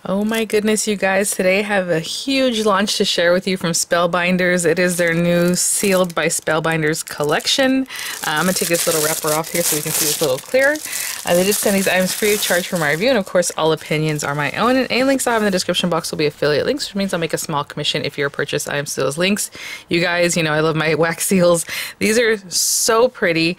Oh my goodness, you guys, today I have a huge launch to share with you from Spellbinders. It is their new Sealed by Spellbinders collection. I'm going to take this little wrapper off here so we can see this a little clearer. They did send these items free of charge for my review, and of course all opinions are my own, and any links I have in the description box will be affiliate links, which means I'll make a small commission if you purchase items to those links. You guys, you know I love my wax seals. These are so pretty.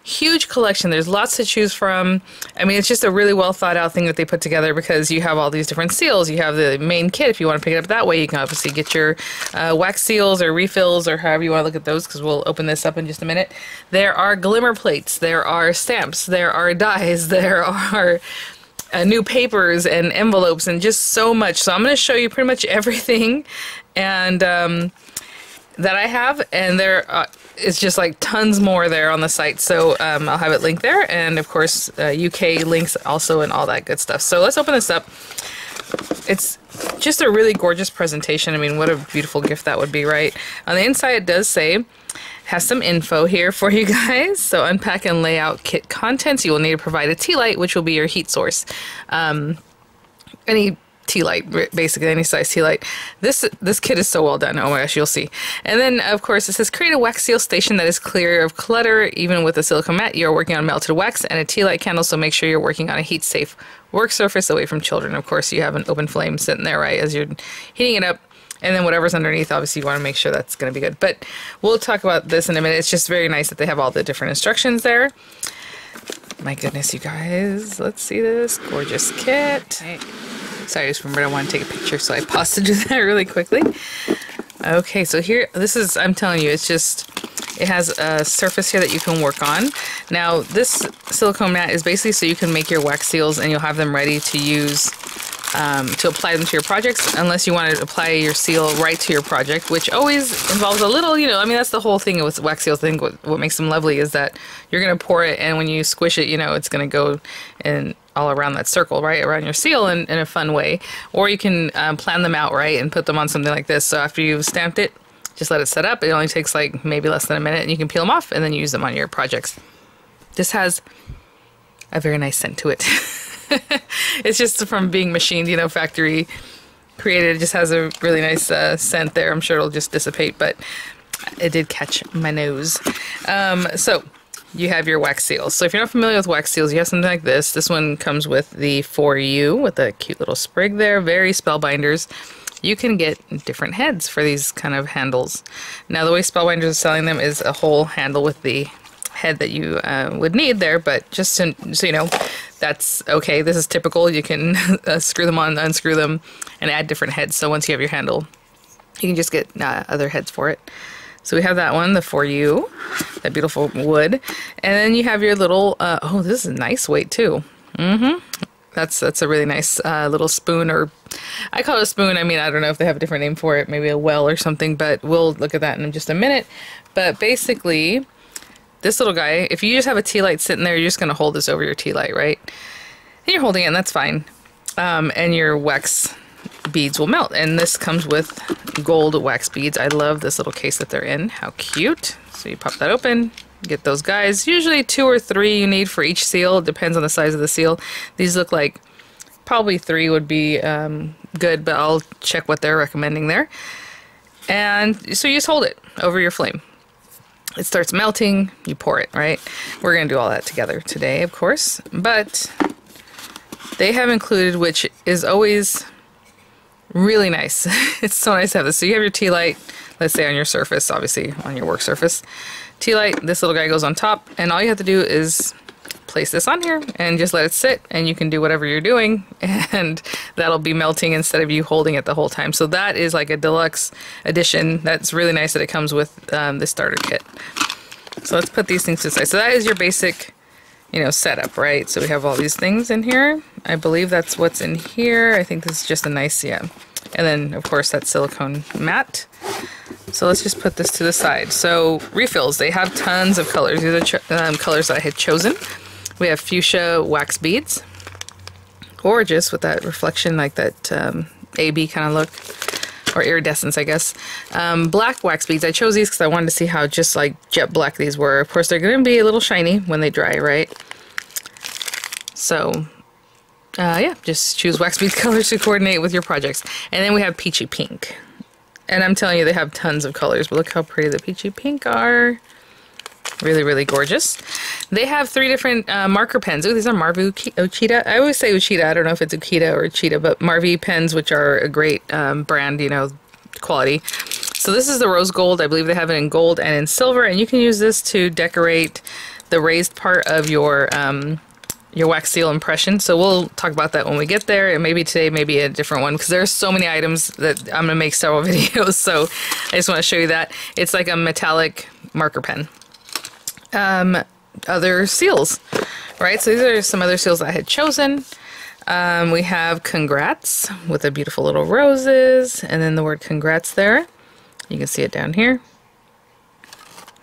Huge collection. There's lots to choose from. I mean, it's just a really well thought out thing that they put together because you have all these different seals. You have the main kit if you want to pick it up that way. You can obviously get your wax seals or refills or however you want to look at those, because we'll open this up in just a minute. There are glimmer plates. There are stamps. There are dies. There are new papers and envelopes and just so much. So I'm going to show you pretty much everything and that I have, and there is just like tons more there on the site, so I'll have it linked there, and of course UK links also and all that good stuff. So let's open this up. It's just a really gorgeous presentation. I mean, what a beautiful gift that would be, right? On the inside it does say, has some info here for you guys. So unpack and lay out kit contents. You will need to provide a tea light, which will be your heat source. Any tea light, basically any size tea light. This kit is so well done. Oh my gosh, you'll see. And then of course it says, create a wax seal station that is clear of clutter. Even with a silicone mat, you are working on melted wax and a tea light candle, so make sure you're working on a heat safe work surface away from children. Of course you have an open flame sitting there, right, as you're heating it up. And then whatever's underneath, obviously you want to make sure that's going to be good. But we'll talk about this in a minute. It's just very nice that they have all the different instructions there. My goodness, you guys, let's see this gorgeous kit. Hey. Sorry, I just remembered I want to take a picture, so I paused to do that really quickly. Okay, so here, this is, I'm telling you, it's just, it has a surface here that you can work on. Now, this silicone mat is basically so you can make your wax seals and you'll have them ready to use, to apply them to your projects, unless you want to apply your seal right to your project, which always involves a little, you know, I mean, that's the whole thing with wax seals. I think what makes them lovely is that you're going to pour it, and when you squish it, you know, it's going to go in all around that circle, right, around your seal in a fun way. Or you can plan them out, right, and put them on something like this. So after you've stamped it, just let it set up. It only takes like maybe less than a minute, and you can peel them off and then use them on your projects. This has a very nice scent to it. It's just from being machined, you know, factory created. It just has a really nice scent there. I'm sure it'll just dissipate, but it did catch my nose. So you have your wax seals. So if you're not familiar with wax seals, you have something like this. This one comes with the For You with a cute little sprig there. Very Spellbinders. You can get different heads for these kind of handles. Now the way Spellbinders is selling them is a whole handle with the head that you would need there, but just so you know, that's okay. This is typical. You can screw them on, unscrew them, and add different heads. So once you have your handle, you can just get other heads for it. So we have that one, the For You, that beautiful wood. And then you have your little, oh, this is a nice weight too. That's a really nice little spoon, or I call it a spoon. I mean, I don't know if they have a different name for it, maybe a well or something, but we'll look at that in just a minute. But basically, this little guy, if you just have a tea light sitting there, you're just going to hold this over your tea light, right? And you're holding it, and that's fine. And your wax beads will melt, and this comes with gold wax beads. I love this little case that they're in. How cute. So you pop that open, get those guys. Usually 2 or 3 you need for each seal. It depends on the size of the seal. These look like probably 3 would be good, but I'll check what they're recommending there. And so you just hold it over your flame. It starts melting, you pour it, right? We're going to do all that together today, of course, but they have included, which is always really nice. It's so nice to have this. So you have your tea light, let's say on your surface, obviously on your work surface. Tea light, this little guy goes on top, and all you have to do is place this on here and just let it sit, and you can do whatever you're doing, and that'll be melting instead of you holding it the whole time. So that is like a deluxe edition. That's really nice that it comes with the starter kit. So let's put these things to the side. So that is your basic, you know, setup, right? So we have all these things in here. I believe that's what's in here. I think this is just a nice, yeah. And then of course that silicone mat. So let's just put this to the side. So refills, they have tons of colors. These are colors that I had chosen. We have fuchsia wax beads. Gorgeous with that reflection, like that AB kind of look. Or iridescence, I guess. Black wax beads. I chose these because I wanted to see how just like jet black these were. Of course, they're going to be a little shiny when they dry, right? So yeah, just choose wax bead colors to coordinate with your projects. And then we have peachy pink. And I'm telling you, they have tons of colors, but look how pretty the peachy pink are. Really, really gorgeous. They have 3 different marker pens. Oh, these are Marvu Ochita. I always say Ochita. I don't know if it's Okita or Cheetah, but Marvu pens, which are a great brand, you know, quality. So this is the rose gold. I believe they have it in gold and in silver, and you can use this to decorate the raised part of your wax seal impression. So we'll talk about that when we get there, and maybe today, maybe a different one, because there's so many items that I'm gonna make several videos. So I just want to show you that it's like a metallic marker pen. Other seals, right? So these are some other seals I had chosen. We have congrats with the beautiful little roses, and then the word congrats there. You can see it down here.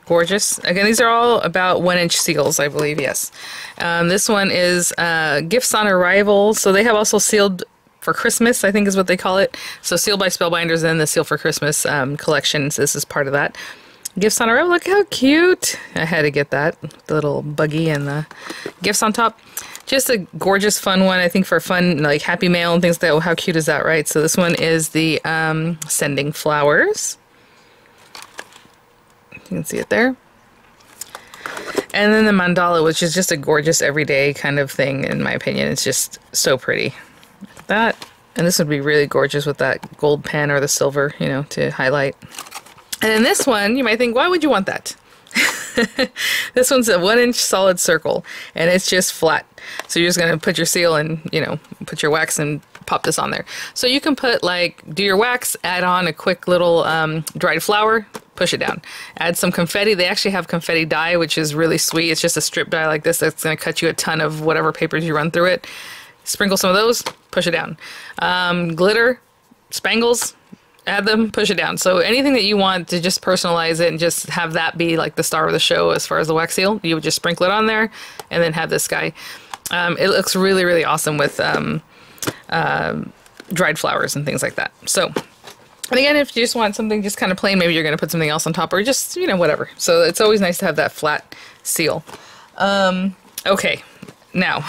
Gorgeous. Again, these are all about 1-inch seals, I believe. Yes. This one is gifts on arrival. So they have also sealed for Christmas, I think is what they call it. So sealed by Spellbinders and the Seal for Christmas collections. This is part of that. Gifts on arrival. Look how cute. I had to get that. The little buggy and the gifts on top. Just a gorgeous, fun one. I think for fun, like Happy Mail and things like that. Oh, how cute is that, right? So this one is the sending flowers. You can see it there. And then the mandala, which is just a gorgeous everyday kind of thing, in my opinion. It's just so pretty. That. And this would be really gorgeous with that gold pen or the silver, you know, to highlight. And then this one, you might think, why would you want that? This one's a 1-inch solid circle, and it's just flat. So you're just going to put your seal and, you know, put your wax and pop this on there. So you can put, like, do your wax, add on a quick little dried flower, push it down. Add some confetti. They actually have confetti dye, which is really sweet. It's just a strip die like this that's going to cut you a ton of whatever papers you run through it. Sprinkle some of those, push it down. Glitter, spangles, add them, push it down. So anything that you want to just personalize it and just have that be like the star of the show as far as the wax seal, you would just sprinkle it on there and then have this guy. It looks really, really awesome with dried flowers and things like that. So, and again, if you just want something just kind of plain, maybe you're going to put something else on top or just, you know, whatever. So it's always nice to have that flat seal. Okay, now...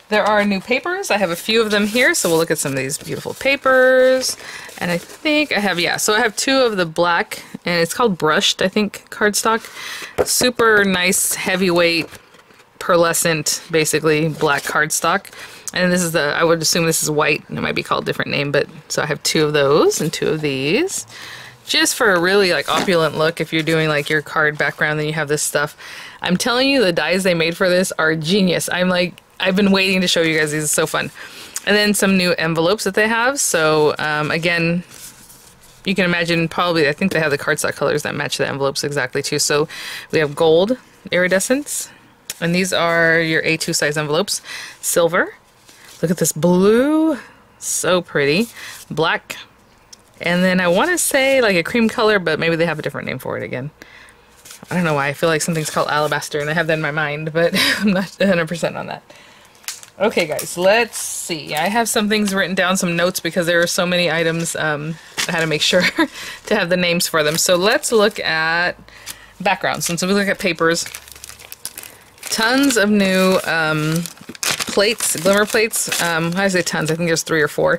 There are new papers. I have a few of them here, so we'll look at some of these beautiful papers. And I think I have, yeah, so I have 2 of the black, and it's called brushed, I think, cardstock. Super nice, heavyweight, pearlescent, basically, black cardstock. And this is the, I would assume this is white, and it might be called a different name, but so I have 2 of those and 2 of these. Just for a really, like, opulent look, if you're doing, like, your card background, then you have this stuff. I'm telling you, the dies they made for this are genius. I've been waiting to show you guys these. It's so fun. And then some new envelopes that they have. So again, you can imagine probably, I think they have the cardstock colors that match the envelopes exactly too. So we have gold iridescence, and these are your A2 size envelopes. Silver. Look at this blue. So pretty. Black. And then I want to say like a cream color, but maybe they have a different name for it again. I don't know why. I feel like something's called alabaster, and I have that in my mind, but I'm not 100% on that. Okay, guys, let's see. I have some things written down, some notes, because there are so many items. I had to make sure to have the names for them. So let's look at backgrounds. And so we look at papers. Tons of new plates, glimmer plates. I say tons. I think there's 3 or 4.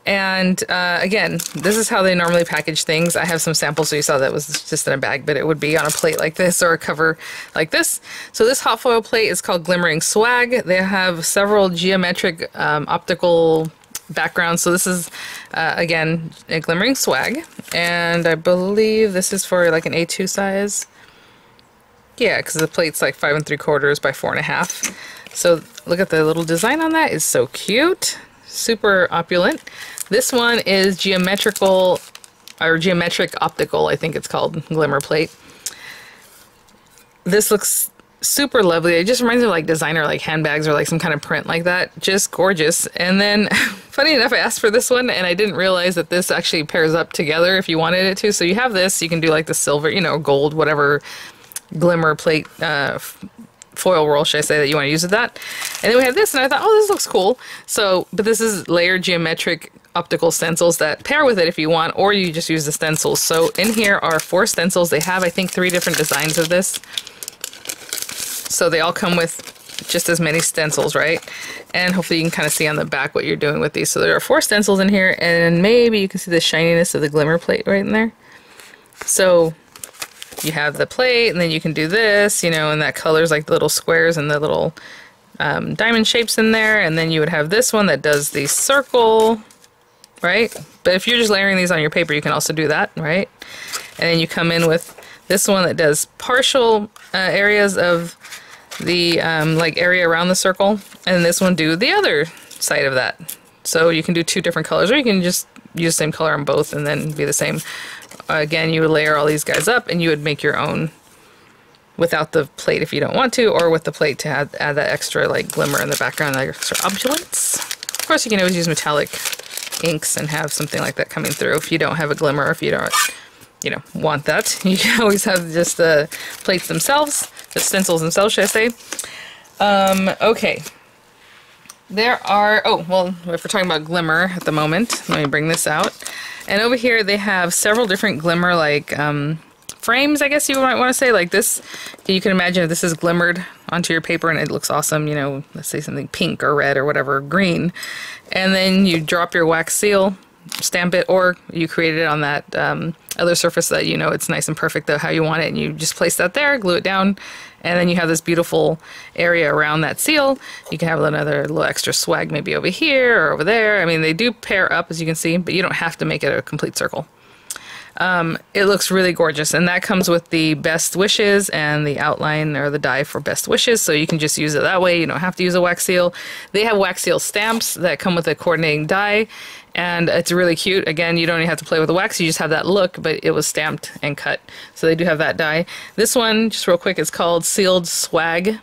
And again, this is how they normally package things. I have some samples, so you saw that was just in a bag, but it would be on a plate like this or a cover like this. So this hot foil plate is called Glimmering Swag. They have several geometric optical backgrounds. So this is, again, a Glimmering Swag. And I believe this is for like an A2 size. Yeah, because the plate's like 5 3/4 by 4.5. So look at the little design on that. It's so cute. Super opulent. This one is geometrical, or geometric optical, I think it's called, glimmer plate. This looks super lovely. It just reminds me of like designer like handbags or like some kind of print like that. Just gorgeous. And then funny enough, I asked for this one and I didn't realize that this actually pairs up together if you wanted it to. So you have this, you can do like the silver, you know, gold, whatever glimmer plate foil roll, should I say, that you want to use with that. And then we have this, and I thought, oh, this looks cool. So, but this is layered geometric optical stencils that pair with it if you want, or you just use the stencils. So in here are 4 stencils. They have, I think, 3 different designs of this. So they all come with just as many stencils, right? And hopefully you can kind of see on the back what you're doing with these. So there are 4 stencils in here, and maybe you can see the shininess of the glimmer plate right in there. So you have the plate, and then you can do this, you know, and that colors like the little squares and the little diamond shapes in there. And then you would have this one that does the circle, right? But if you're just layering these on your paper, you can also do that, right? And then you come in with this one that does partial areas of the like area around the circle, and this one do the other side of that. So you can do 2 different colors, or you can just use the same color on both and then be the same. Again, you would layer all these guys up, and you would make your own without the plate if you don't want to, or with the plate to add that extra like glimmer in the background, that extra opulence. Of course, you can always use metallic inks and have something like that coming through if you don't have a glimmer, or if you don't, you know, want that. You can always have just the plates themselves, the stencils themselves, should I say. Okay. There are, oh, well, if we're talking about glimmer at the moment, let me bring this out. And over here they have several different glimmer, like, frames, I guess you might want to say, like this. You can imagine if this is glimmered onto your paper and it looks awesome, you know, let's say something pink or red or whatever, green. And then you drop your wax seal, stamp it, or you create it on that other surface that you know it's nice and perfect though how you want it, and you just place that there, glue it down, and then you have this beautiful area around that seal. You can have another little extra swag maybe over here or over there. I mean, they do pair up, as you can see, but you don't have to make it a complete circle. It looks really gorgeous, and that comes with the best wishes and the outline or the die for best wishes, so you can just use it that way. You don't have to use a wax seal. They have wax seal stamps that come with a coordinating die, and it's really cute. Again, you don't even have to play with the wax, you just have that look, but it was stamped and cut. So they do have that die. This one, just real quick, is called Sealed Swag.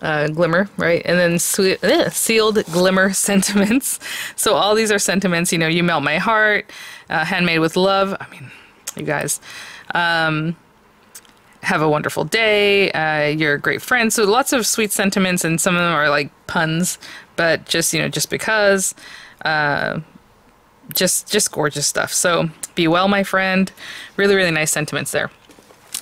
Glimmer, right? And then sealed glimmer sentiments. So all these are sentiments, you know, you melt my heart, handmade with love. I mean, you guys, have a wonderful day, you're a great friend. So lots of sweet sentiments, and some of them are like puns, but just, you know, just because, just gorgeous stuff. So be well, my friend. Really, really nice sentiments there.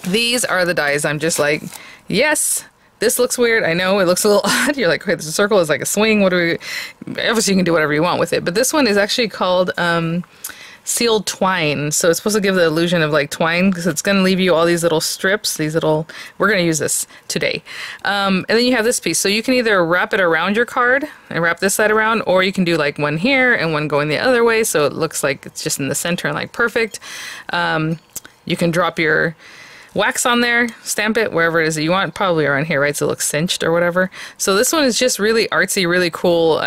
These are the dies. I'm just like, yes. This looks weird. I know it looks a little odd. You're like, okay, there's a circle. It's like a swing. What do we... Obviously, you can do whatever you want with it. But this one is actually called sealed twine. So it's supposed to give the illusion of like twine, because it's going to leave you all these little strips. These little... We're going to use this today. And then you have this piece. So you can either wrap it around your card and wrap this side around, or you can do like one here and one going the other way. So it looks like it's just in the center and like perfect. You can drop your wax on there, stamp it wherever it is that you want, probably around here, right? So it looks cinched or whatever. So this one is just really artsy, really cool.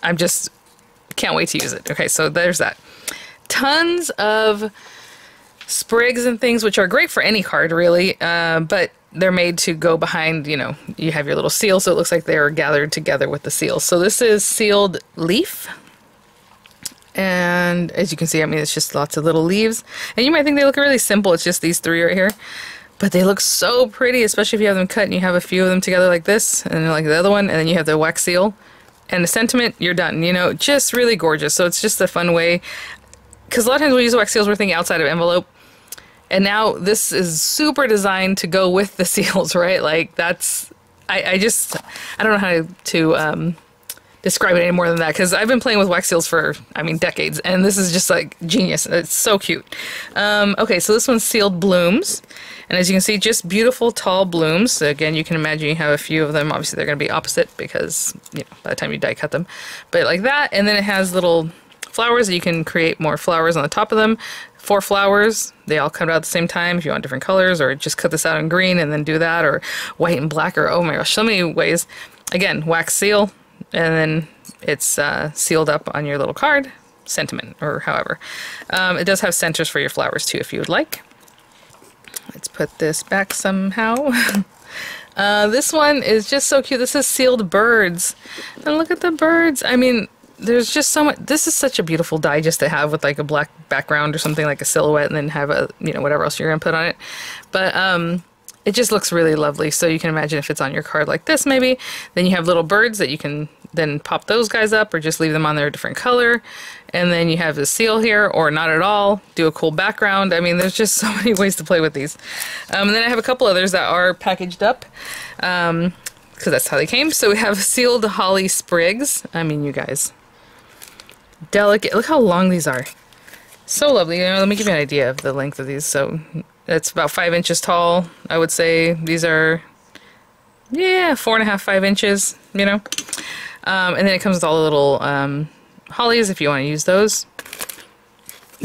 I'm just can't wait to use it. Okay, so there's that. Tons of sprigs and things, which are great for any card, really, but they're made to go behind, you know, you have your little seal, so it looks like they're gathered together with the seal. So this is sealed leaf. And as you can see, I mean, it's just lots of little leaves. And you might think they look really simple. It's just these 3 right here. But they look so pretty, especially if you have them cut and you have a few of them together like this, and then like the other one, and then you have the wax seal. And the sentiment, you're done. You know, just really gorgeous. So it's just a fun way. Because a lot of times when we use wax seals, we're thinking outside of envelope. And now this is super designed to go with the seals, right? Like that's... I don't know how to describe it any more than that, because I've been playing with wax seals for, I mean, decades, and this is just like genius. It's so cute. Okay, so this one's sealed blooms, and as you can see, just beautiful tall blooms. So again, you can imagine you have a few of them. Obviously, they're going to be opposite because, you know, by the time you die cut them, but like that. And then it has little flowers that you can create more flowers on the top of them. 4 flowers, they all come out at the same time if you want different colors, or just cut this out in green and then do that, or white and black, or oh my gosh, so many ways. Again, wax seal. And then it's sealed up on your little card, sentiment, or however. It does have centers for your flowers too, if you would like. Let's put this back somehow. This one is just so cute. This is sealed birds. And look at the birds. I mean, there's just so much. This is such a beautiful die just to have with like a black background or something, like a silhouette, and then have a, you know, whatever else you're going to put on it. But it just looks really lovely. So you can imagine if it's on your card like this, maybe, then you have little birds that you can then pop those guys up, or just leave them on there a different color. And then you have the seal here, or not at all, do a cool background. I mean, there's just so many ways to play with these. And then I have a couple others that are packaged up. because that's how they came. So we have sealed holly sprigs. I mean, you guys, delicate. Look how long these are. So lovely. You know, let me give you an idea of the length of these. So it's about 5 inches tall. I would say these are, yeah, 4.5, 5 inches, you know. And then it comes with all the little hollies if you want to use those.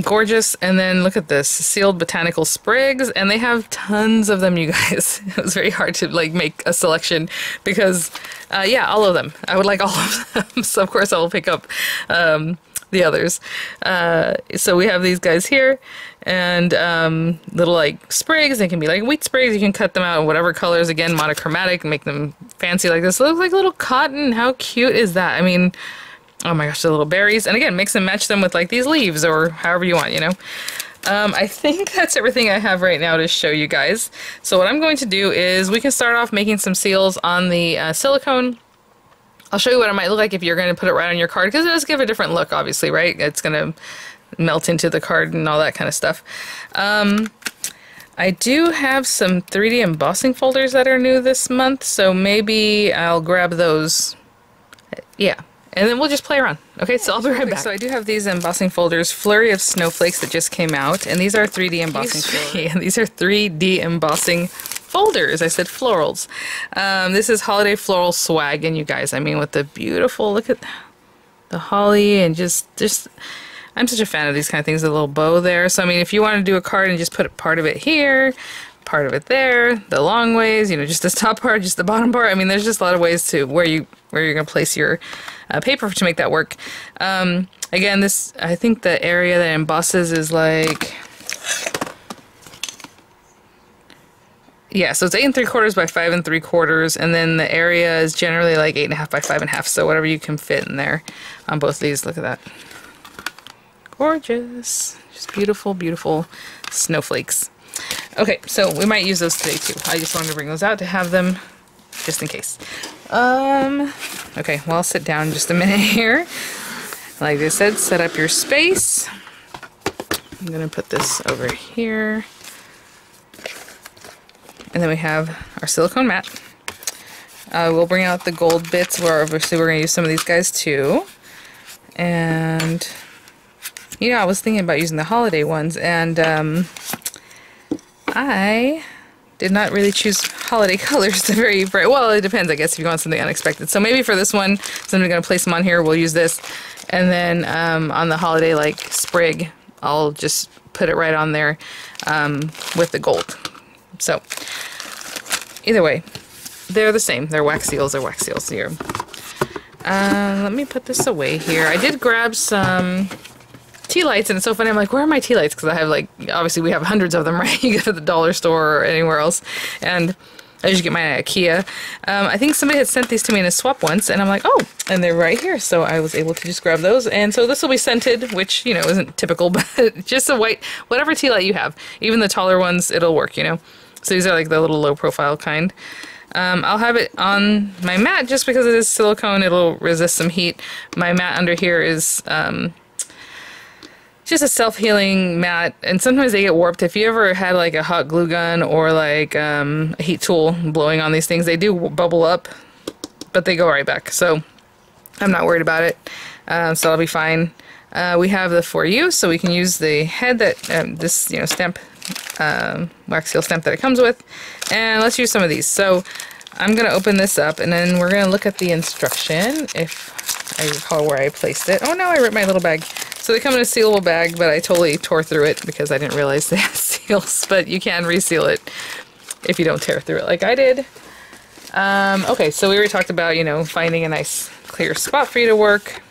Gorgeous. And then look at this, sealed botanical sprigs, and they have tons of them, you guys. It was very hard to like make a selection because yeah, all of them. I would like all of them. So of course I will pick up the others. So we have these guys here, and little like sprigs. They can be like wheat sprigs. You can cut them out in whatever colors, again monochromatic, and make them fancy like this. It looks like little cotton. How cute is that? I mean, oh my gosh, the little berries. And again, mix and match them with like these leaves or however you want, you know. I think that's everything I have right now to show you guys. So what I'm going to do is we can start off making some seals on the silicone. I'll show you what it might look like if you're going to put it right on your card, because it does give a different look, obviously, right? It's going to melt into the card and all that kind of stuff. I do have some 3D embossing folders that are new this month, so maybe I'll grab those. Yeah. And then we'll just play around. Okay, so I'll be right back. So I do have these embossing folders, Flurry of Snowflakes, that just came out. And these are 3D embossing. Yeah, these are 3D embossing folders. I said florals. This is Holiday Floral Swag. And you guys, I mean, with the beautiful, look at the holly and just, I'm such a fan of these kind of things, the little bow there. So, I mean, if you want to do a card and just put part of it here, part of it there, the long ways, you know, just this top part, just the bottom part. I mean, there's just a lot of ways to where you're going to place your paper to make that work. Again, this, I think the area that embosses is like, yeah, so it's 8 3/4 by 5 3/4, and then the area is generally like 8.5 by 5.5. So whatever you can fit in there on both of these. Look at that, gorgeous, just beautiful, beautiful snowflakes. Okay, so we might use those today too. I just wanted to bring those out to have them just in case. Okay, well, I'll sit down just a minute here. Like I said, set up your space. I'm gonna put this over here. And then we have our silicone mat. We'll bring out the gold bits, where obviously we're gonna use some of these guys too. And, you know, I was thinking about using the holiday ones, and I did not really choose holiday colors to very bright. Well, it depends, I guess, if you want something unexpected. So maybe for this one, since I'm going to place them on here, we'll use this. And then on the holiday, like, sprig, I'll just put it right on there with the gold. So, either way, they're the same. They're wax seals. They're wax seals here. Let me put this away here. I did grab some tea lights, and it's so funny. I'm like, where are my tea lights? Because I have, like, obviously we have hundreds of them, right? You go to the dollar store or anywhere else, and I usually get mine at IKEA. I think somebody had sent these to me in a swap once, and I'm like, oh, and they're right here. So I was able to just grab those, and so this will be scented, which, you know, isn't typical, but just a white, whatever tea light you have. Even the taller ones, it'll work, you know. So these are like the little low profile kind. I'll have it on my mat just because it is silicone. It'll resist some heat. My mat under here is just a self-healing mat, and sometimes they get warped. If you ever had like a hot glue gun or like a heat tool blowing on these things, they do bubble up, but they go right back. So I'm not worried about it. So I'll be fine. We have the For You, so we can use the head that this, you know, stamp, wax seal stamp that it comes with, and let's use some of these. So I'm gonna open this up, and then we're gonna look at the instruction if I recall where I placed it. Oh no, I ripped my little bag. So they come in a sealable bag, but I totally tore through it because I didn't realize they had seals, but you can reseal it if you don't tear through it like I did. Okay, so we already talked about, you know, finding a nice clear spot for you to work.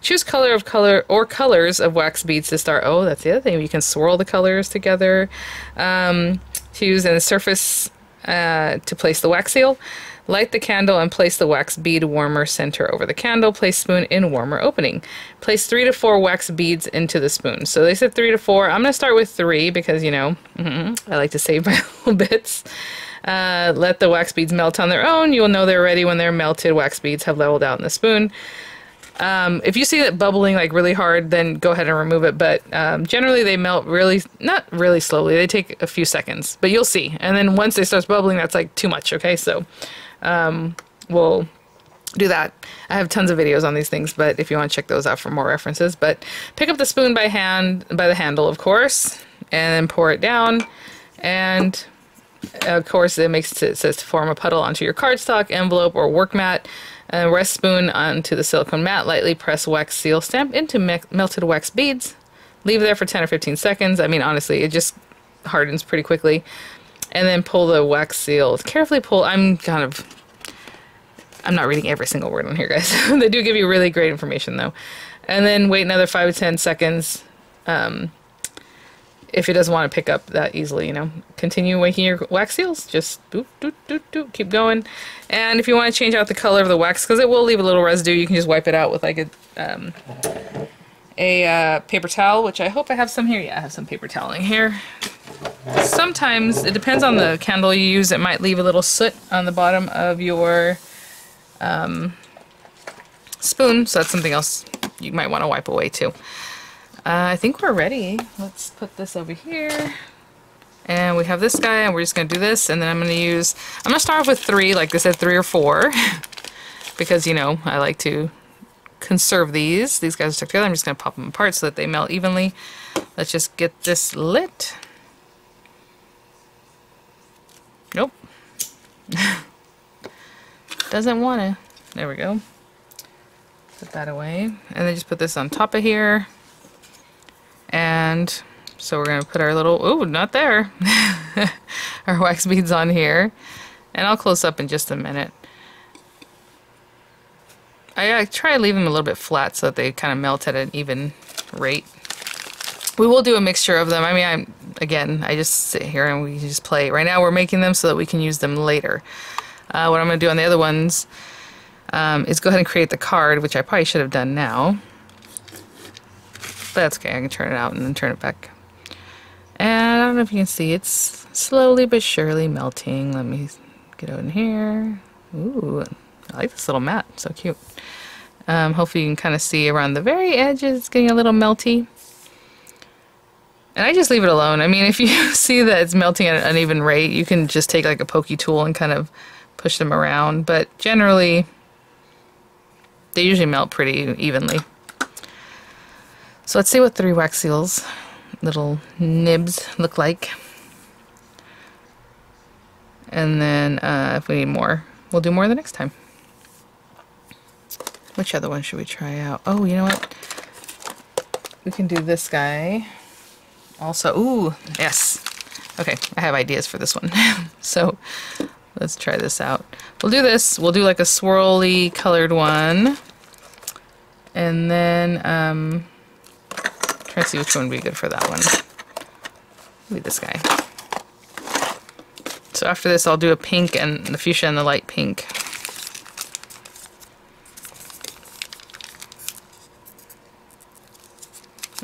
Choose colors of wax beads to start. Oh, that's the other thing. You can swirl the colors together. To use in the surface to place the wax seal. Light the candle and place the wax bead warmer center over the candle. Place spoon in warmer opening. Place 3 to 4 wax beads into the spoon. So they said 3 to 4. I'm going to start with 3 because, you know, I like to save my little bits. Let the wax beads melt on their own. You will know they're ready when they're melted. Wax beads have leveled out in the spoon. If you see it bubbling like really hard, then go ahead and remove it. But generally they melt not really slowly. They take a few seconds, but you'll see. And then once they start bubbling, that's like too much. Okay, so we'll do that. I have tons of videos on these things, but if you want to check those out for more references. But pick up the spoon by hand, by the handle, of course, and then pour it down. And of course, it says to form a puddle onto your cardstock, envelope, or work mat. Rest spoon onto the silicone mat. Lightly press wax seal stamp into melted wax beads. Leave it there for 10 or 15 seconds. I mean, honestly, it just hardens pretty quickly. And then pull the wax seal. Carefully pull. I'm not reading every single word on here, guys. They do give you really great information, though. And then wait another 5 to 10 seconds. If it doesn't want to pick up that easily, you know. Continue making your wax seals. Just doot, doot, doot, doot. Keep going. And if you want to change out the color of the wax, because it will leave a little residue, you can just wipe it out with like a paper towel, which I hope I have some here. Yeah, I have some paper towel in here. Sometimes, it depends on the candle you use, it might leave a little soot on the bottom of your spoon, so that's something else you might want to wipe away too. I think we're ready. Let's put this over here. And we have this guy, and we're just going to do this, and then I'm going to start off with 3, like they said, 3 or 4, because, you know, I like to conserve these. These guys are stuck together. I'm just going to pop them apart so that they melt evenly. Let's just get this lit. Nope. Doesn't want to. There we go. Put that away. And then just put this on top of here. And so we're going to put our little, oh, not there, our wax beads on here. And I'll close up in just a minute. I try to leave them a little bit flat so that they kind of melt at an even rate. We will do a mixture of them. I mean, I just sit here and we just play. Right now we're making them so that we can use them later. What I'm going to do on the other ones is go ahead and create the card, which I probably should have done now. But that's okay, I can turn it out and then turn it back. And I don't know if you can see, it's slowly but surely melting. Let me get out in here. Ooh, I like this little mat, so cute. Hopefully you can kind of see around the very edges, it's getting a little melty. And I just leave it alone. I mean, if you see that it's melting at an uneven rate, you can just take like a pokey tool and kind of push them around. But generally, they usually melt pretty evenly. So let's see what 3 wax seals, little nibs, look like. And then if we need more, we'll do more the next time. Which other one should we try out? Oh, you know what? We can do this guy. Also, ooh, yes. Okay, I have ideas for this one. So let's try this out. We'll do this. We'll do like a swirly colored one. And then, try to see which one would be good for that one. Maybe this guy. So after this, I'll do a pink and the fuchsia and the light pink.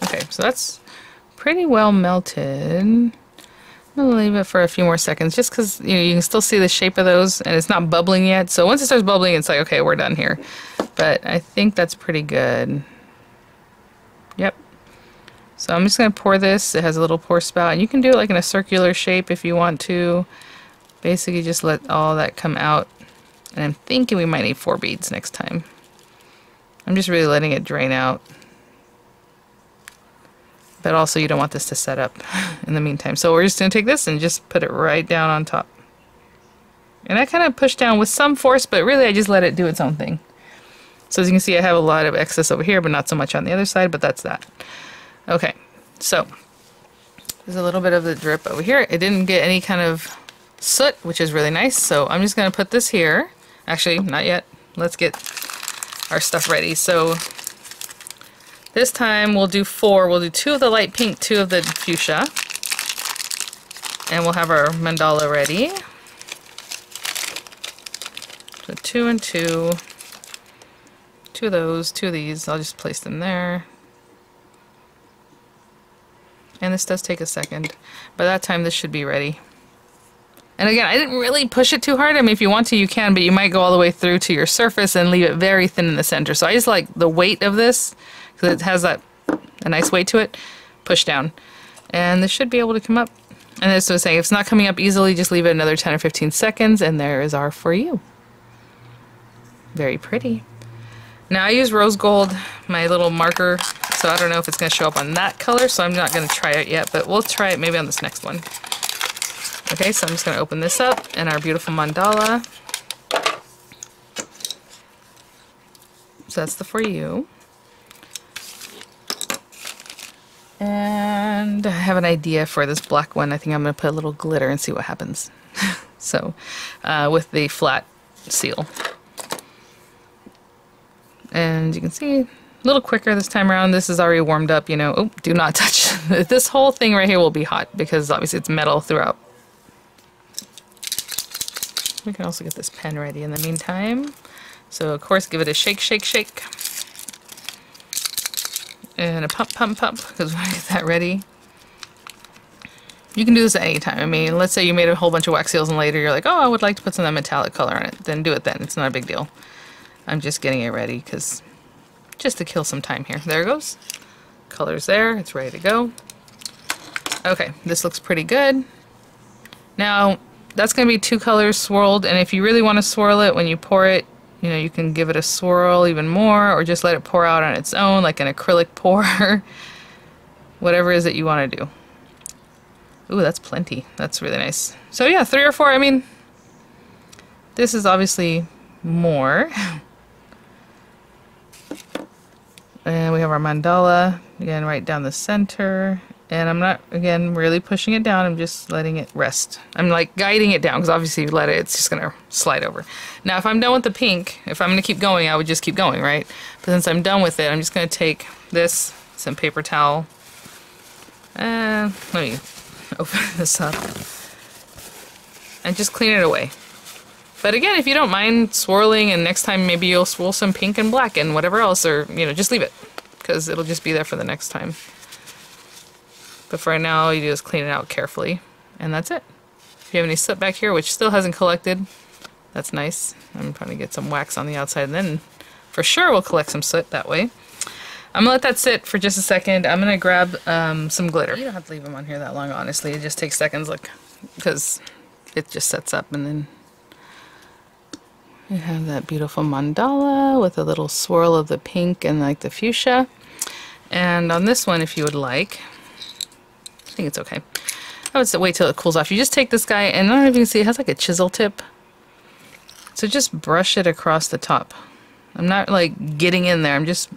Okay, so that's pretty well melted. I'm gonna leave it for a few more seconds just because you know you can still see the shape of those and it's not bubbling yet. So once it starts bubbling, it's like, okay, we're done here. But I think that's pretty good. Yep. So I'm just gonna pour this. It has a little pour spout, and you can do it like in a circular shape if you want to. Basically just let all that come out. And I'm thinking we might need 4 beads next time. I'm just really letting it drain out. But also you don't want this to set up in the meantime. So we're just going to take this and just put it right down on top. And I kind of push down with some force, but really I just let it do its own thing. So as you can see, I have a lot of excess over here, but not so much on the other side, but that's that. Okay, so there's a little bit of the drip over here. It didn't get any kind of soot, which is really nice. So I'm just going to put this here. Actually, not yet. Let's get our stuff ready. So this time we'll do 4. We'll do 2 of the light pink, 2 of the fuchsia. And we'll have our mandala ready. So 2 and 2. 2 of those, 2 of these. I'll just place them there. And this does take a second. By that time this should be ready. And again, I didn't really push it too hard. I mean, if you want to, you can, but you might go all the way through to your surface and leave it very thin in the center. So I just like the weight of this, because it has a nice weight to it, push down. And this should be able to come up. And as I was saying, if it's not coming up easily, just leave it another 10 or 15 seconds, and there is our for you. Very pretty. Now I use rose gold, my little marker, so I don't know if it's going to show up on that color, so I'm not going to try it yet, but we'll try it maybe on this next one. Okay, so I'm just going to open this up, and our beautiful mandala. So that's the For You. And I have an idea for this black one. I think I'm going to put a little glitter and see what happens. So, with the flat seal. And you can see a little quicker this time around. This is already warmed up, you know. Oh, do not touch. This whole thing right here will be hot because obviously it's metal throughout. We can also get this pen ready in the meantime. So of course give it a shake, shake, shake. And a pump, pump, pump, because we want to get that ready. You can do this at any time. I mean, let's say you made a whole bunch of wax seals and later you're like, oh, I would like to put some of that metallic color on it. Then do it then. It's not a big deal. I'm just getting it ready because just to kill some time here. There it goes. Color's there. It's ready to go. Okay, this looks pretty good. Now, that's going to be 2 colors swirled, and if you really want to swirl it when you pour it, you know, you can give it a swirl even more, or just let it pour out on its own, like an acrylic pour. Whatever it is that you want to do. Ooh, that's plenty. That's really nice. So yeah, 3 or 4. I mean, this is obviously more. And we have our mandala, again, right down the center. And I'm not, again, really pushing it down. I'm just letting it rest. I'm like guiding it down because obviously if you let it, it's just going to slide over. Now, if I'm done with the pink, if I'm going to keep going, I would just keep going, right? But since I'm done with it, I'm just going to take this, some paper towel, and let me open this up and just clean it away. But again, if you don't mind swirling, and next time maybe you'll swirl some pink and black and whatever else, or, you know, just leave it because it'll just be there for the next time. But for right now, all you do is clean it out carefully, and that's it. If you have any soot back here, which still hasn't collected, that's nice. I'm trying to get some wax on the outside, and then for sure we'll collect some soot that way. I'm gonna let that sit for just a second. I'm gonna grab some glitter. You don't have to leave them on here that long, honestly. It just takes seconds, look, because it just sets up, and then we have that beautiful mandala with a little swirl of the pink and like the fuchsia. And on this one, if you would like, I think it's okay. I would say wait till it cools off. You just take this guy, and I don't know if you can see, it has like a chisel tip. So just brush it across the top. I'm not like getting in there. I'm just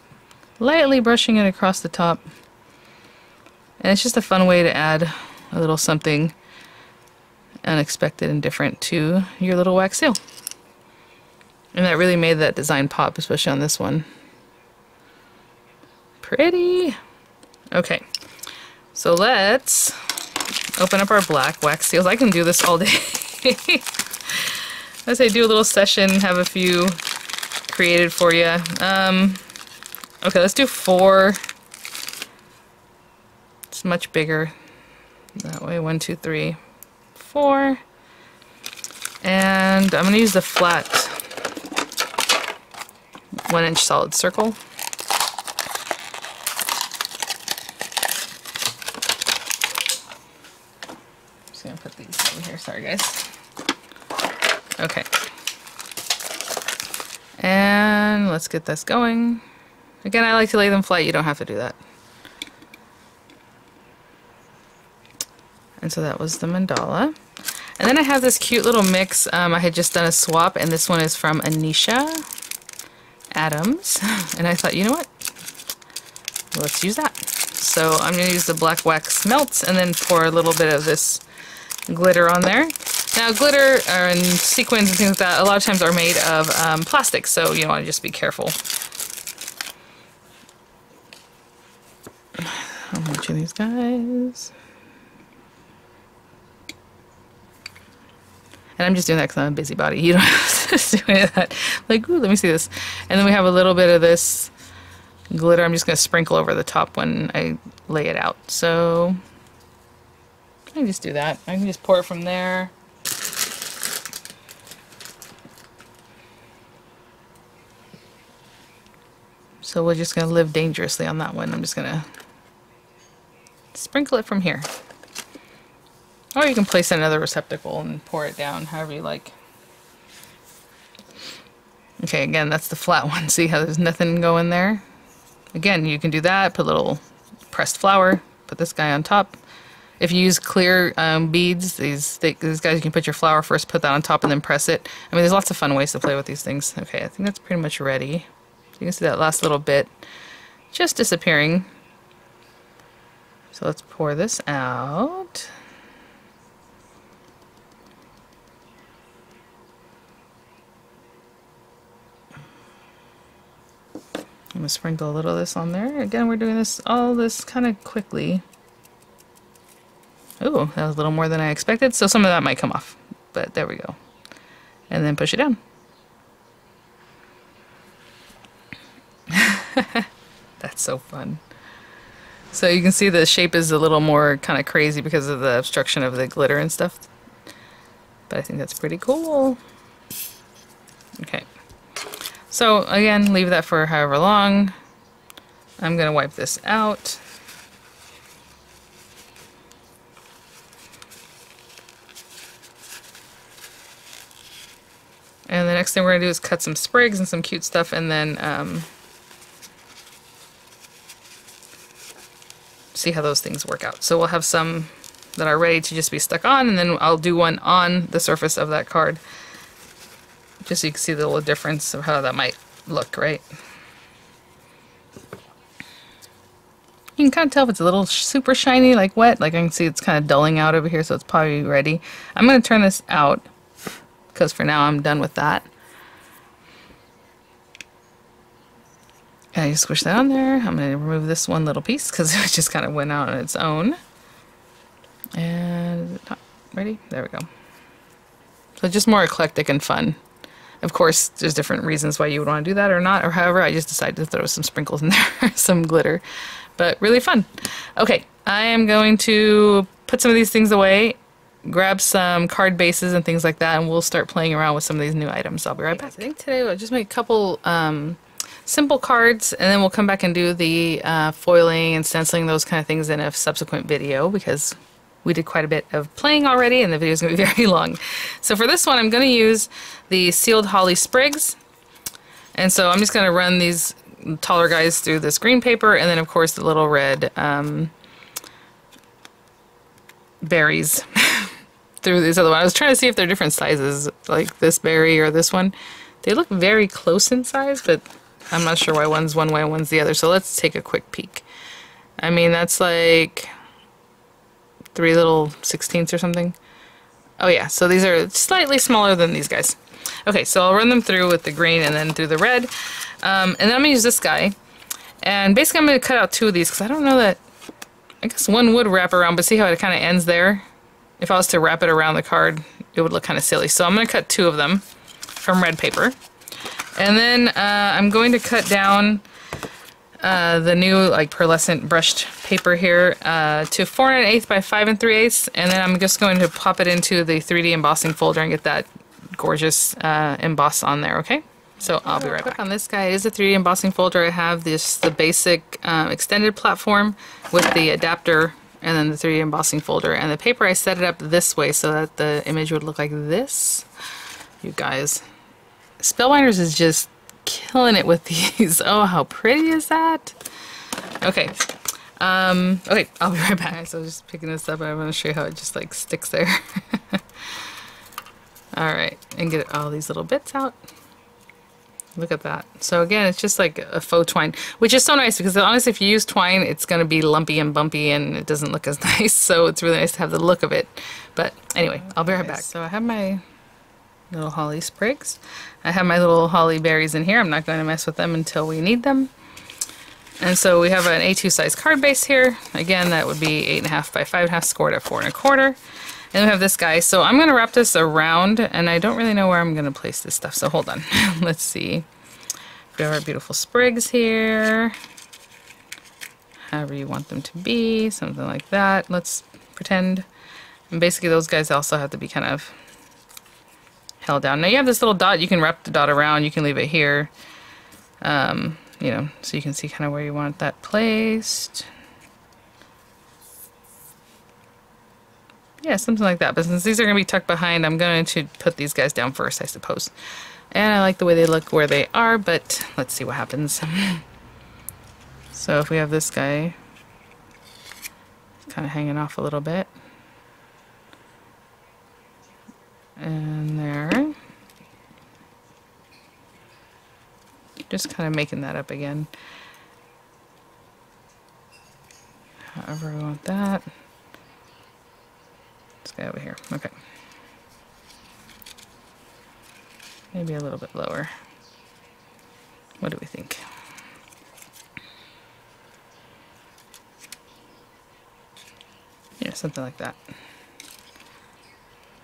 lightly brushing it across the top. And it's just a fun way to add a little something unexpected and different to your little wax seal. And that really made that design pop, especially on this one. Pretty. Okay. So let's open up our black wax seals. I can do this all day. Let's say do a little session, have a few created for you. Okay, let's do 4. It's much bigger. That way, 1, 2, 3, 4. And I'm going to use the flat 1-inch solid circle. Gonna put these over here. Sorry, guys. Okay. And let's get this going. Again, I like to lay them flat. You don't have to do that. And so that was the mandala. And then I have this cute little mix. I had just done a swap, and this one is from Anisha Adams. And I thought, you know what? Let's use that. So I'm going to use the black wax melts and then pour a little bit of this glitter on there. Now glitter and sequins and things like that a lot of times are made of plastic, so you want to just be careful. How much of these guys? And I'm just doing that because I'm a busybody. You don't have to do any of that. Like, ooh, let me see this. And then we have a little bit of this glitter. I'm just going to sprinkle over the top when I lay it out. So I can just do that. I can just pour it from there. So we're just going to live dangerously on that one. I'm just going to sprinkle it from here. Or you can place it in another receptacle and pour it down however you like. Okay, again, that's the flat one. See how there's nothing going there? Again, you can do that, put a little pressed flour, put this guy on top. If you use clear beads, these guys, you can put your flour first, put that on top, and then press it. I mean, there's lots of fun ways to play with these things. Okay, I think that's pretty much ready. You can see that last little bit just disappearing. So let's pour this out. I'm gonna sprinkle a little of this on there. Again, we're doing all this kind of quickly. Ooh, that was a little more than I expected, so some of that might come off, but there we go. And then push it down. That's so fun. So you can see the shape is a little more kind of crazy because of the obstruction of the glitter and stuff. But I think that's pretty cool. Okay. So again, leave that for however long. I'm going to wipe this out. And the next thing we're going to do is cut some sprigs and some cute stuff, and then see how those things work out. So we'll have some that are ready to just be stuck on, and then I'll do one on the surface of that card, just so you can see the little difference of how that might look, right? You can kind of tell if it's a little super shiny, like wet. Like I can see it's kind of dulling out over here, so it's probably ready. I'm going to turn this out, because for now I'm done with that. And I just squish that on there. I'm going to remove this one little piece because it just kind of went out on its own. And ready? There we go. So just more eclectic and fun. Of course, there's different reasons why you would want to do that or not, or however, I just decided to throw some sprinkles in there, some glitter. But really fun. Okay, I am going to put some of these things away, grab some card bases and things like that, and we'll start playing around with some of these new items. I'll be right back. I think today I'll just make a couple simple cards, and then we'll come back and do the foiling and stenciling, those kind of things in a subsequent video, because we did quite a bit of playing already and the video is going to be very long. So for this one I'm going to use the sealed holly sprigs, and so I'm just going to run these taller guys through this green paper, and then of course the little red berries through these other ones. I was trying to see if they're different sizes, like this berry or this one. They look very close in size, but I'm not sure why one's one way and one's the other, so let's take a quick peek. I mean, that's like 3 little 16ths or something. Oh yeah, so these are slightly smaller than these guys. Okay, so I'll run them through with the green and then through the red. And then I'm going to use this guy. And basically I'm going to cut out 2 of these because I don't know that... I guess one would wrap around, but see how it kind of ends there? If I was to wrap it around the card, it would look kind of silly. So I'm going to cut 2 of them from red paper. And then I'm going to cut down the new like pearlescent brushed paper here to 4 1/8 by 5 3/8, and then I'm just going to pop it into the 3D embossing folder and get that gorgeous emboss on there. Okay, so I'll be right back. On this guy, it is a 3D embossing folder. I have the basic extended platform with the adapter, and then the 3D embossing folder, and the paper I set it up this way so that the image would look like this. You guys, Spellbinders is just killing it with these. Oh, how pretty is that? Okay. Okay, I'll be right back. So just picking this up, and I want to show you how it just like sticks there. Alright, and get all these little bits out. Look at that. So again, it's just like a faux twine, which is so nice because honestly, if you use twine, it's going to be lumpy and bumpy and it doesn't look as nice. So it's really nice to have the look of it. But anyway, I'll be right back. So I have my little holly sprigs. I have my little holly berries in here. I'm not going to mess with them until we need them. And so we have an A2 size card base here. Again, that would be 8.5 by 5.5, scored at 4 1/4. And we have this guy. So I'm going to wrap this around, and I don't really know where I'm going to place this stuff. So hold on. Let's see. We have our beautiful sprigs here. However you want them to be. Something like that. Let's pretend. And basically those guys also have to be kind of held down. Now you have this little dot. You can wrap the dot around. You can leave it here. You know, so you can see kind of where you want that placed. Yeah, something like that. But since these are going to be tucked behind, I'm going to put these guys down first, I suppose. And I like the way they look where they are, but let's see what happens. So if we have this guy kind of hanging off a little bit. And there. Just kind of making that up again. However we want that. This guy over here. Okay. Maybe a little bit lower. What do we think? Yeah, something like that.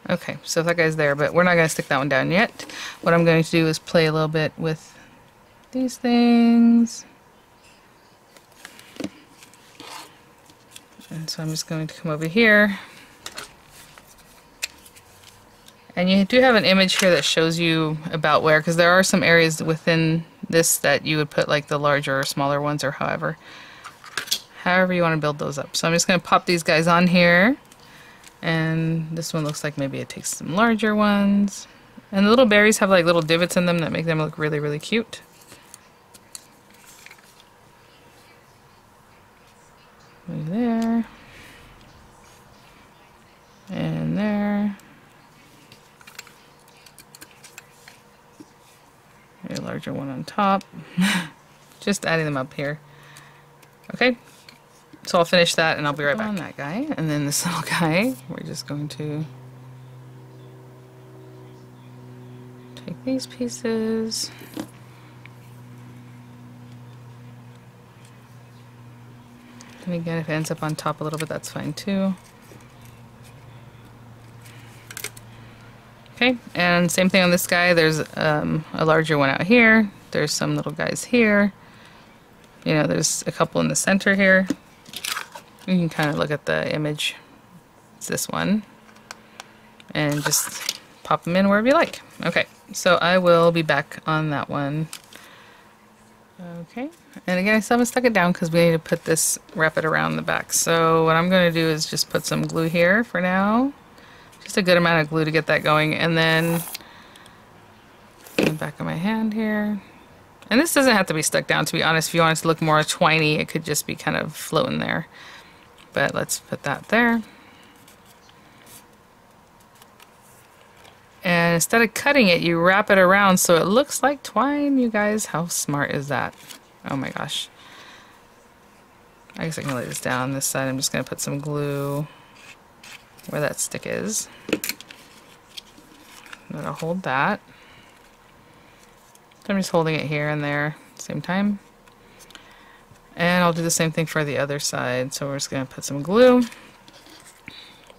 Okay, so that guy's there, but we're not going to stick that one down yet. What I'm going to do is play a little bit with these things. And so I'm just going to come over here. And you do have an image here that shows you about where, because there are some areas within this that you would put like the larger or smaller ones, or however you want to build those up. So I'm just going to pop these guys on here. And this one looks like maybe it takes some larger ones. And the little berries have like little divots in them that make them look really, really cute. There. And there. A larger one on top. Just adding them up here. Okay. So I'll finish that and I'll be right back. On that guy, and then this little guy, we're just going to take these pieces. And again, if it ends up on top a little bit, that's fine too. Okay, and same thing on this guy. There's a larger one out here. There's some little guys here. You know, there's a couple in the center here. You can kind of look at the image. It's this one. And just pop them in wherever you like. Okay, so I will be back on that one. Okay, and again, I still haven't stuck it down because we need to put this, wrap it around the back. So what I'm going to do is just put some glue here for now. Just a good amount of glue to get that going. And then in the back of my hand here. And this doesn't have to be stuck down, to be honest. If you want it to look more twiny, it could just be kind of floating there. But let's put that there. And instead of cutting it, you wrap it around so it looks like twine, you guys. How smart is that? Oh my gosh. I guess I can lay this down this side. I'm just going to put some glue where that stick is. I'm going to hold that. So I'm just holding it here and there at the same time. And I'll do the same thing for the other side. So we're just going to put some glue.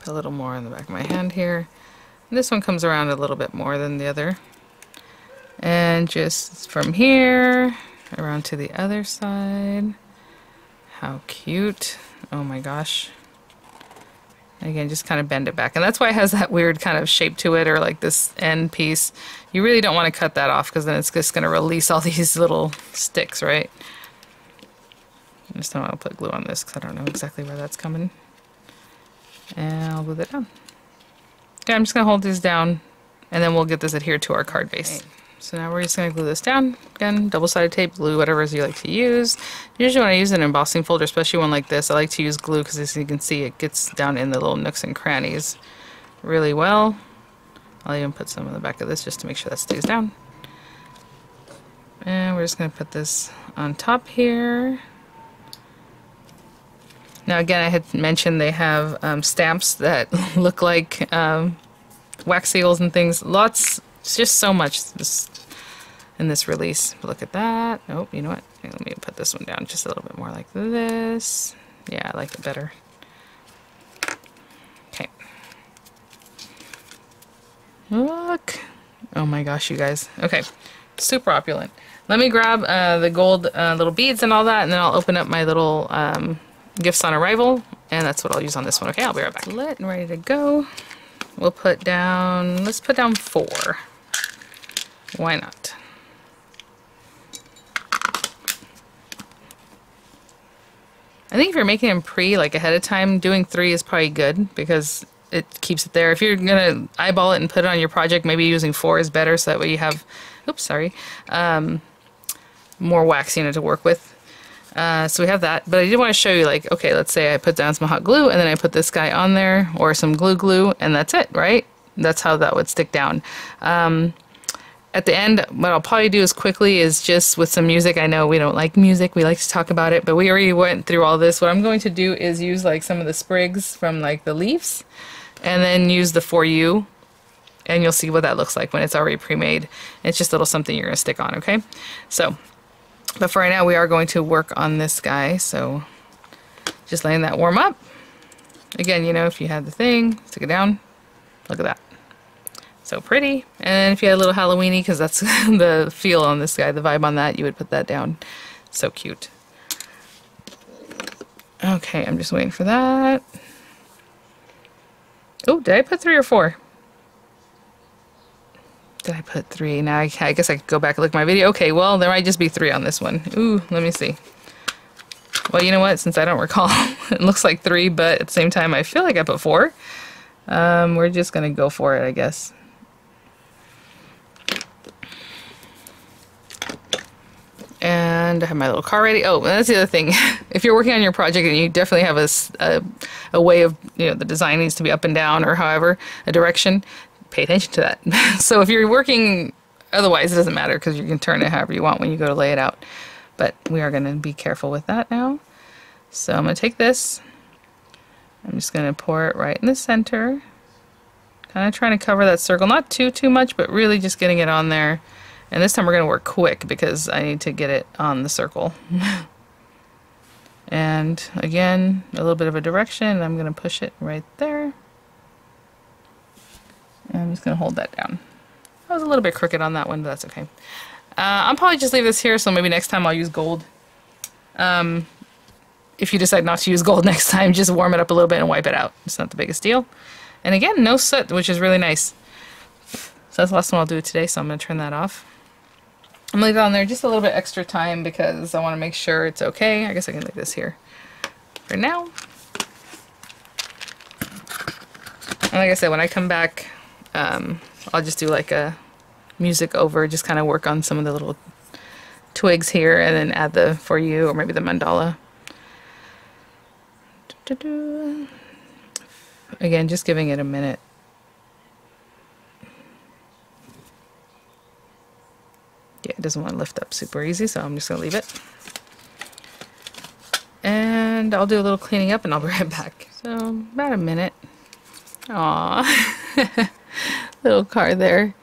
Put a little more on the back of my hand here. And this one comes around a little bit more than the other. And just from here around to the other side. How cute. Oh my gosh. And again, just kind of bend it back. And that's why it has that weird kind of shape to it, or like this end piece. You really don't want to cut that off because then it's just going to release all these little sticks, right? I just don't want to put glue on this because I don't know exactly where that's coming. And I'll glue that down. Okay, I'm just going to hold these down and then we'll get this adhered to our card base. Okay. So now we're just going to glue this down. Again, double-sided tape, glue, whatever you like to use. Usually when I use an embossing folder, especially one like this, I like to use glue because as you can see, it gets down in the little nooks and crannies really well. I'll even put some on the back of this just to make sure that stays down. And we're just going to put this on top here. Now again, I had mentioned they have stamps that look like wax seals and things. Lots, it's just so much in this release. But look at that. Oh, you know what? Let me put this one down just a little bit more like this. Yeah, I like it better. Okay. Look. Oh my gosh, you guys. Okay, super opulent. Let me grab the gold little beads and all that, and then I'll open up my little gifts on arrival, and that's what I'll use on this one. Okay, I'll be right back. Lit and ready to go. We'll put down, let's put down 4. Why not? I think if you're making them like ahead of time, doing 3 is probably good because it keeps it there. If you're gonna eyeball it and put it on your project, maybe using 4 is better, so that way you have, oops, sorry, more wax unit to work with. So we have that, but I did want to show you, like, okay, let's say I put down some hot glue and then I put this guy on there, or some glue, and that's it, right? That's how that would stick down. At the end, what I'll probably do is quickly is just with some music. I know we don't like music, we like to talk about it, but we already went through all this. What I'm going to do is use like some of the sprigs from like the leaves, and then use the For You, and you'll see what that looks like when it's already pre-made. It's just a little something you're gonna stick on, okay? So, but for right now, we are going to work on this guy, so just letting that warm up. Again, you know, if you had the thing, stick it down, look at that. So pretty. And if you had a little Halloween-y, because that's the feel on this guy, the vibe on that, you would put that down. So cute. Okay, I'm just waiting for that. Oh, did I put 3 or 4? Did I put 3? Now I guess I could go back and look at my video. Okay, well, there might just be 3 on this one. Ooh, let me see. Well, you know what? Since I don't recall, it looks like 3, but at the same time, I feel like I put 4. We're just gonna go for it, I guess. And I have my little car ready. Oh, and that's the other thing. If you're working on your project and you definitely have a way of, you know, the design needs to be up and down or however, a direction, pay attention to that. So if you're working, otherwise it doesn't matter because you can turn it however you want when you go to lay it out. But we are going to be careful with that now. So I'm going to take this. I'm just going to pour it right in the center. Kind of trying to cover that circle. Not too much, but really just getting it on there. And this time we're going to work quick because I need to get it on the circle. And again, a little bit of a direction, and I'm going to push it right there. And I'm just going to hold that down. I was a little bit crooked on that one, but that's okay. I'll probably just leave this here, so maybe next time I'll use gold. If you decide not to use gold next time, just warm it up a little bit and wipe it out. It's not the biggest deal. And again, no soot, which is really nice. So that's the last one I'll do today, so I'm going to turn that off. I'm going to leave it on there just a little bit extra time because I want to make sure it's okay. I guess I can leave this here for now. And like I said, when I come back, I'll just do like a music over, just kind of work on some of the little twigs here and then add the For You or maybe the mandala. Again, just giving it a minute. Yeah, it doesn't want to lift up super easy, so I'm just going to leave it. And I'll do a little cleaning up and I'll be right back. So, about a minute. Aww. Little car there.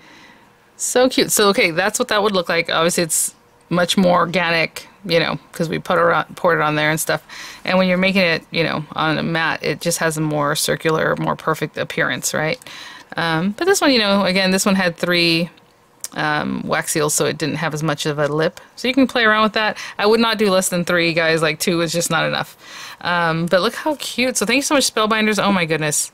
So cute. So, okay, that's what that would look like. Obviously, it's much more organic, you know, because we poured it on there and stuff. And when you're making it, you know, on a mat, it just has a more circular, more perfect appearance, right? But this one, you know, again, this one had 3 wax seals, so it didn't have as much of a lip. So you can play around with that. I would not do less than 3, guys. Like 2 is just not enough. But look how cute. So thank you so much, Spellbinders. Oh my goodness.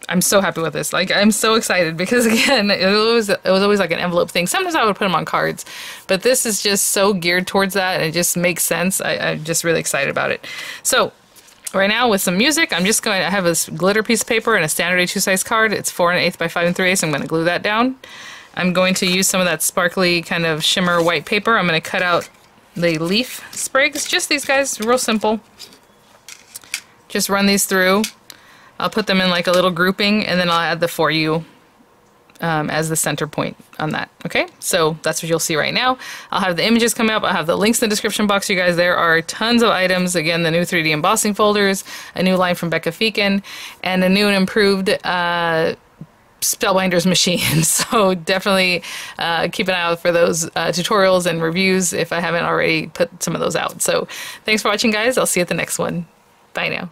I'm so happy with this. Like, I'm so excited because, again, it was always like an envelope thing. Sometimes I would put them on cards, but this is just so geared towards that, and it just makes sense. I'm just really excited about it. So, right now with some music, I have this glitter piece of paper and a standard A2 size card. It's 4 1/8 by 5 3/8. I'm going to glue that down. I'm going to use some of that sparkly kind of shimmer white paper. I'm going to cut out the leaf sprigs. Just these guys, real simple. Just run these through. I'll put them in like a little grouping, and then I'll add the For You as the center point on that. Okay, so that's what you'll see right now. I'll have the images come up. I'll have the links in the description box, you guys. There are tons of items. Again, the new 3D embossing folders, a new line from Becca Feekin, and a new and improved Spellbinders machine. So definitely keep an eye out for those tutorials and reviews if I haven't already put some of those out. So thanks for watching, guys. I'll see you at the next one. Bye now.